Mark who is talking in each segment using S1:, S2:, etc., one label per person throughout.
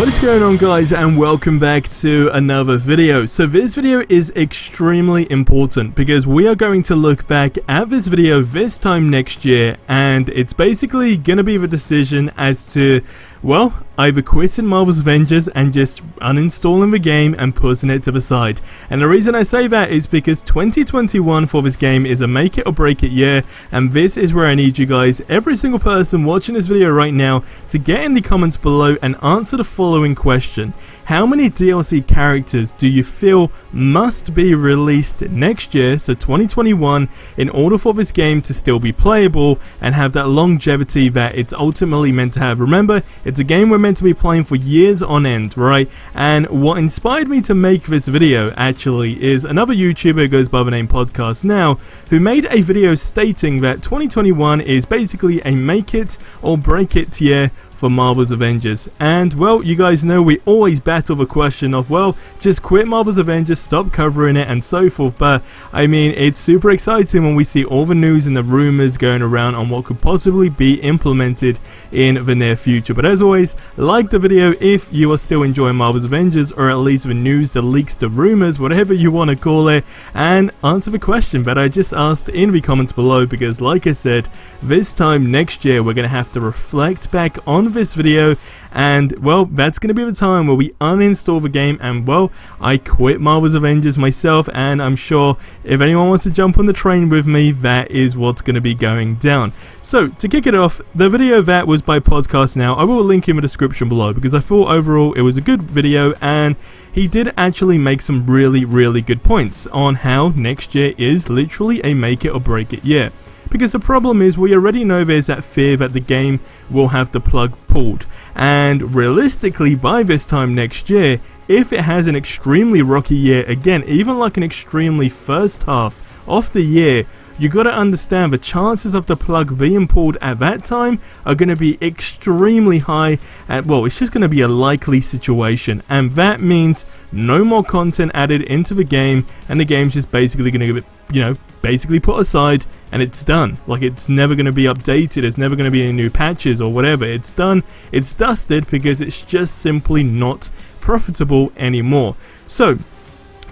S1: What is going on, guys, and welcome back to another video. So this video is extremely important because we are going to look back at this video this time next year, and it's basically going to be the decision as to, well, either quitting Marvel's Avengers and just uninstalling the game and putting it to the side. And the reason I say that is because 2021 for this game is a make it or break it year, and this is where I need you guys, every single person watching this video right now, to get in the comments below and answer the following question. How many DLC characters do you feel must be released next year, so 2021, in order for this game to still be playable and have that longevity that it's ultimately meant to have? Remember, it's a game we're meant to be playing for years on end, right? And what inspired me to make this video actually is another YouTuber who goes by the name Podcast Now, who made a video stating that 2021 is basically a make it or break it year for Marvel's Avengers. And well, you guys know we always battle the question of, well, just quit Marvel's Avengers, stop covering it, and so forth. But I mean, it's super exciting when we see all the news and the rumors going around on what could possibly be implemented in the near future. But as always, like the video if you are still enjoying Marvel's Avengers, or at least the news, the leaks, the rumors, whatever you want to call it, and answer the question that I just asked in the comments below, because like I said, this time next year we're going to have to reflect back on this video, and well, that's going to be the time where we uninstall the game and, well, I quit Marvel's Avengers myself. And I'm sure if anyone wants to jump on the train with me, that is what's going to be going down. So to kick it off, the video that was by Podcast Now, I will link in the description below, because I thought overall it was a good video, and he did actually make some really good points on how next year is literally a make it or break it year. Because the problem is, we already know there's that fear that the game will have the plug pulled, and realistically by this time next year, if it has an extremely rocky year again, even like an extremely first half of the year, you got to understand the chances of the plug being pulled at that time are going to be extremely high, and well, it's just going to be a likely situation, and that means no more content added into the game, and the game's just basically going to get, basically put aside, and it's done. Like, it's never going to be updated, there's never going to be any new patches or whatever. It's done, it's dusted, because it's just simply not profitable anymore. So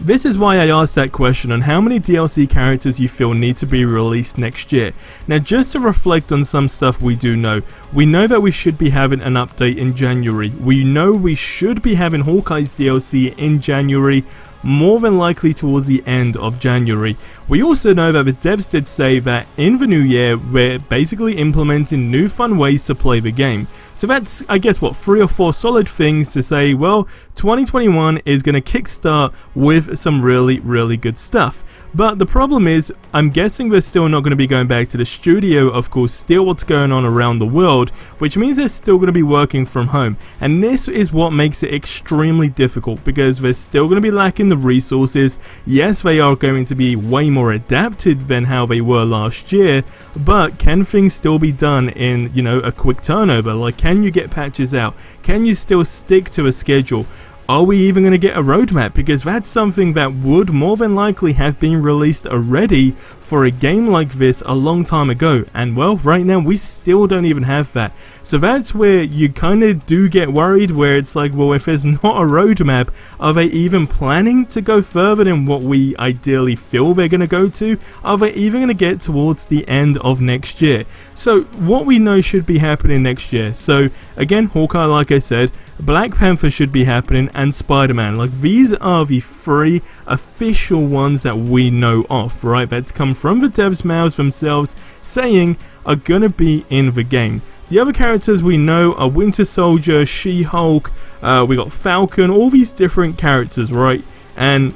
S1: this is why I asked that question on how many DLC characters you feel need to be released next year. Now, just to reflect on some stuff we do know. We know that we should be having an update in January. We know we should be having Hawkeye's DLC in January, more than likely towards the end of January. We also know that the devs did say that in the new year we're basically implementing new fun ways to play the game. So that's, I guess, what, 3 or 4 solid things to say, well, 2021 is going to kickstart with some really good stuff. But the problem is, I'm guessing they're still not going to be going back to the studio, of course, still what's going on around the world, which means they're still going to be working from home. And this is what makes it extremely difficult, because they're still going to be lacking the resources. Yes, they are going to be way more adapted than how they were last year, but can things still be done in, a quick turnover? Like, can you get patches out? Can you still stick to a schedule? Are we even going to get a roadmap? Because that's something that would more than likely have been released already for a game like this a long time ago. And well, right now we still don't even have that. So that's where you kind of do get worried, where it's like, well, if there's not a roadmap, are they even planning to go further than what we ideally feel they're going to go to? Are they even going to get towards the end of next year? So what we know should be happening next year. So again, Hawkeye, like I said, Black Panther should be happening, and Spider-Man. Like, these are the 3 official ones that we know of, right? That's come from the devs' mouths themselves saying are gonna be in the game. The other characters we know are Winter Soldier, She-Hulk, we got Falcon, all these different characters, right? And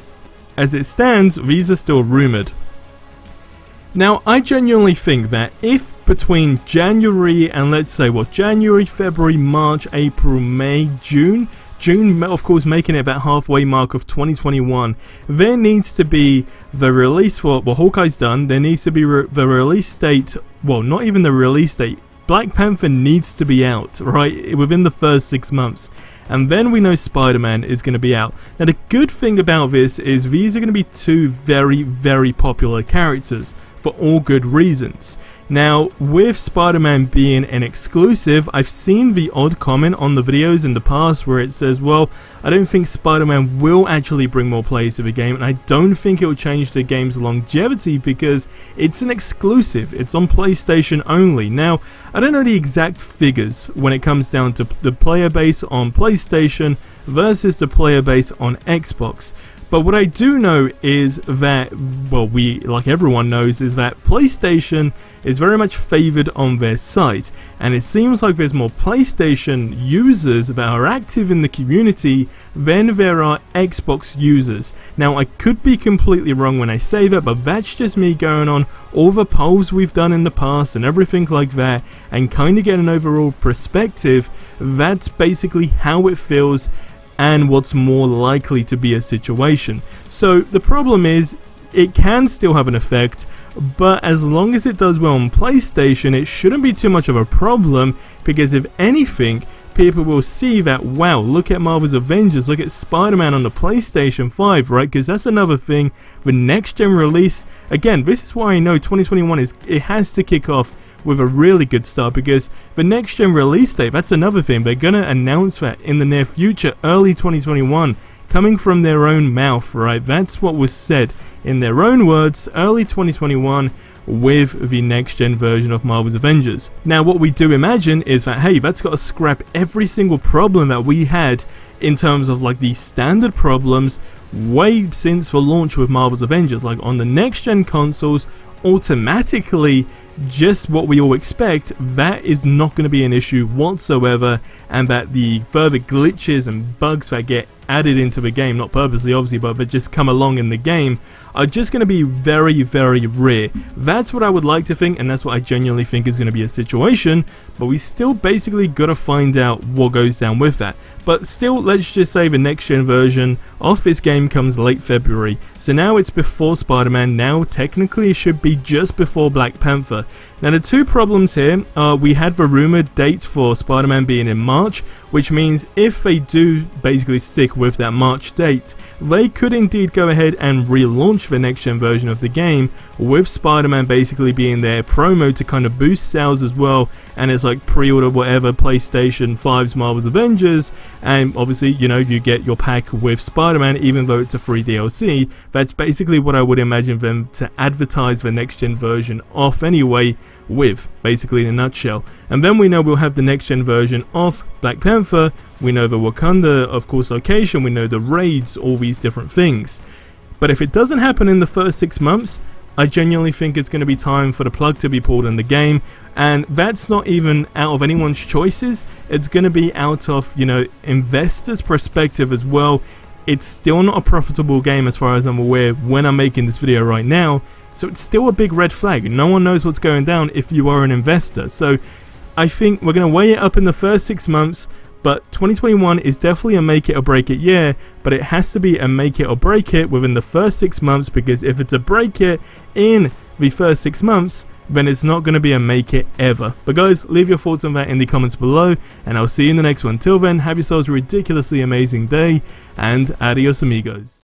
S1: as it stands, these are still rumored. Now, I genuinely think that if between January and, let's say, January, February, March, April, May, June, of course, making it that halfway mark of 2021, there needs to be the release for, Hawkeye's done, there needs to be the release date, not even the release date, Black Panther needs to be out, right, within the first 6 months. And then we know Spider-Man is going to be out. Now, the good thing about this is these are going to be 2 very popular characters. for all good reasons. Now, with Spider-Man being an exclusive, I've seen the odd comment on the videos in the past where it says, well, I don't think Spider-Man will actually bring more players to the game, and I don't think it will change the game's longevity because it's an exclusive. It's on PlayStation only. Now, I don't know the exact figures when it comes down to the player base on PlayStation versus the player base on Xbox. But what I do know is that, well, like everyone knows, is that PlayStation is very much favored on their site, and it seems like there's more PlayStation users that are active in the community than there are Xbox users. Now, I could be completely wrong when I say that, but that's just me going on all the polls we've done in the past and everything like that, and kind of get an overall perspective. That's basically how it feels and what's more likely to be a situation. So the problem is, it can still have an effect, but as long as it does well on PlayStation, it shouldn't be too much of a problem, because if anything, people will see that, wow, look at Marvel's Avengers, look at Spider-Man on the PlayStation 5, right? Because that's another thing. The next-gen release, again, this is why I know 2021 it has to kick off with a really good start, because the next-gen release date, that's another thing. They're going to announce that in the near future, early 2021, coming from their own mouth, right? That's what was said in their own words, early 2021, with the next-gen version of Marvel's Avengers. Now, what we do imagine is that, hey, that's got to scrap every single problem that we had in terms of like the standard problems way since the launch with Marvel's Avengers. Like on the next-gen consoles, automatically, just what we all expect, that is not going to be an issue whatsoever, and that the further glitches and bugs that get added into the game, not purposely obviously, but that just come along in the game, are just going to be very, very rare. That's what I would like to think, and that's what I genuinely think is going to be a situation, but we still basically got to find out what goes down with that. But still, let's just say the next gen version of this game comes late February, so now it's before Spider-Man. Now technically it should be just before Black Panther. Now the two problems here are, we had the rumored date for Spider-Man being in March, which means if they do basically stick with that March date, they could indeed go ahead and relaunch the next gen version of the game, with Spider-Man basically being their promo to kind of boost sales as well, and it's like pre-order whatever PlayStation 5's Marvel's Avengers, and obviously, you know, you get your pack with Spider-Man even though it's a free DLC. That's basically what I would imagine them to advertise the next gen version off anyway, with, basically in a nutshell. And then we know we'll have the next gen version of Black Panther, we know the Wakanda, of course, location, we know the raids, all these different things. But if it doesn't happen in the first 6 months, I genuinely think it's going to be time for the plug to be pulled in the game, and that's not even out of anyone's choices. It's going to be out of, you know, investors' perspective as well. It's still not a profitable game as far as I'm aware when I'm making this video right now, so it's still a big red flag. No one knows what's going down if you are an investor. So I think we're going to weigh it up in the first 6 months, but 2021 is definitely a make it or break it year, but it has to be a make it or break it within the first 6 months, because if it's a break it in the first 6 months, then it's not going to be a make it ever. But guys, leave your thoughts on that in the comments below, and I'll see you in the next one. Till then, have yourselves a ridiculously amazing day, and adios amigos.